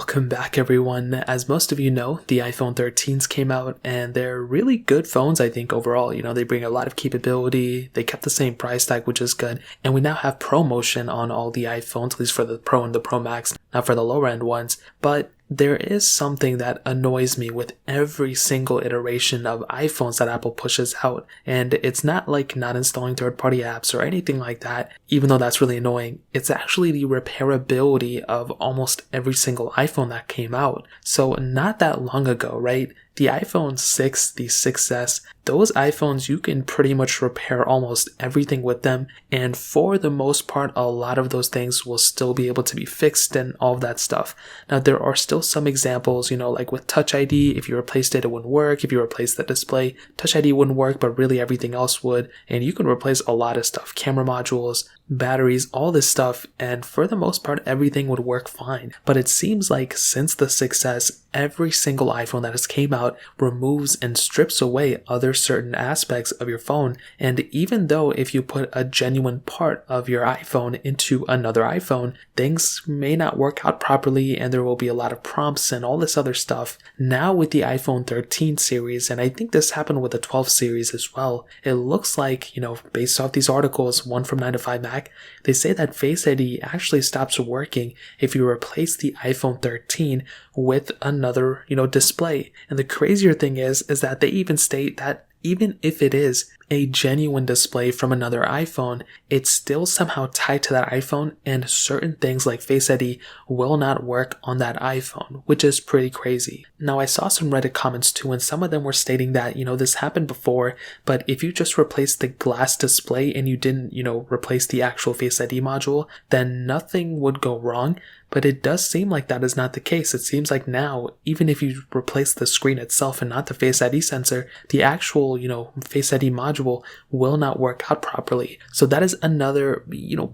Welcome back everyone. As most of you know, the iPhone 13s came out and they're really good phones I think overall. They bring a lot of capability, they kept the same price tag which is good, and we now have ProMotion on all the iPhones, at least for the Pro and the Pro Max, not for the lower end ones. But there is something that annoys me with every single iteration of iPhones that Apple pushes out, and it's not like not installing third-party apps or anything like that, even though that's really annoying. It's actually the repairability of almost every single iPhone that came out. So not that long ago, right? The iPhone 6, the 6S, those iPhones, you can pretty much repair almost everything with them, and for the most part, a lot of those things will still be able to be fixed and all of that stuff. Now, there are still some examples, like with Touch ID, if you replaced it, it wouldn't work. If you replaced the display, Touch ID wouldn't work, but really everything else would, and you can replace a lot of stuff, camera modules, batteries, all this stuff, and for the most part, everything would work fine. But it seems like since the 6S, every single iPhone that has came out removes and strips away other certain aspects of your phone, and even though if you put a genuine part of your iPhone into another iPhone, things may not work out properly and there will be a lot of prompts and all this other stuff. Now with the iPhone 13 series, and I think this happened with the 12 series as well, it looks like, based off these articles, one from 9 to 5 Mac, they say that Face ID actually stops working if you replace the iPhone 13 with another, display. And the crazier thing is that they even state that even if it is a genuine display from another iPhone, it's still somehow tied to that iPhone, and certain things like Face ID will not work on that iPhone, which is pretty crazy. Now, I saw some Reddit comments too, and some of them were stating that, this happened before, but if you just replace the glass display and you didn't, replace the actual Face ID module, then nothing would go wrong. But it does seem like that is not the case. It seems like now, even if you replace the screen itself and not the Face ID sensor, the actual, Face ID module will not work out properly. So that is another,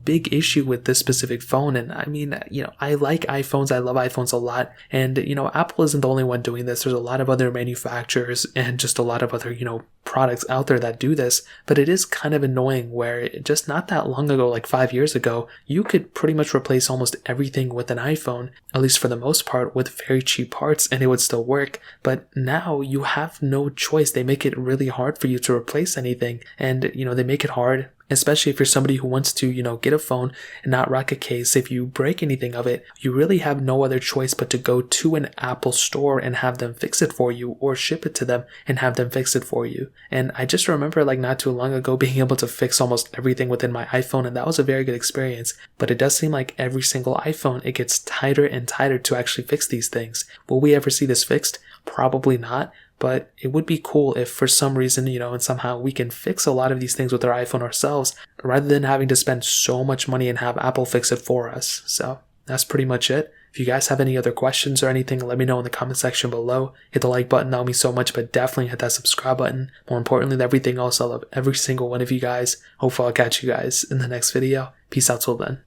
big issue with this specific phone. And I mean, I like iPhones. I love iPhones a lot. And, Apple isn't the only one doing this. There's a lot of other manufacturers and just a lot of other, products out there that do this. But it is kind of annoying where just not that long ago, like 5 years ago, you could pretty much replace almost everything with an iPhone, at least for the most part, with very cheap parts, and it would still work. But now you have no choice. They make it really hard for you to replace anything, and they make it hard, especially if you're somebody who wants to, get a phone and not rock a case. If you break anything of it, you really have no other choice but to go to an Apple store and have them fix it for you, or ship it to them and have them fix it for you. And I just remember not too long ago being able to fix almost everything within my iPhone, and that was a very good experience. But it does seem like every single iPhone, it gets tighter and tighter to actually fix these things. Will we ever see this fixed? Probably not. But it would be cool if for some reason, and somehow we can fix a lot of these things with our iPhone ourselves, rather than having to spend so much money and have Apple fix it for us. So that's pretty much it. If you guys have any other questions or anything, let me know in the comment section below. Hit the like button, that would mean so much, but definitely hit that subscribe button. More importantly than everything else, I love every single one of you guys. Hopefully I'll catch you guys in the next video. Peace out till then.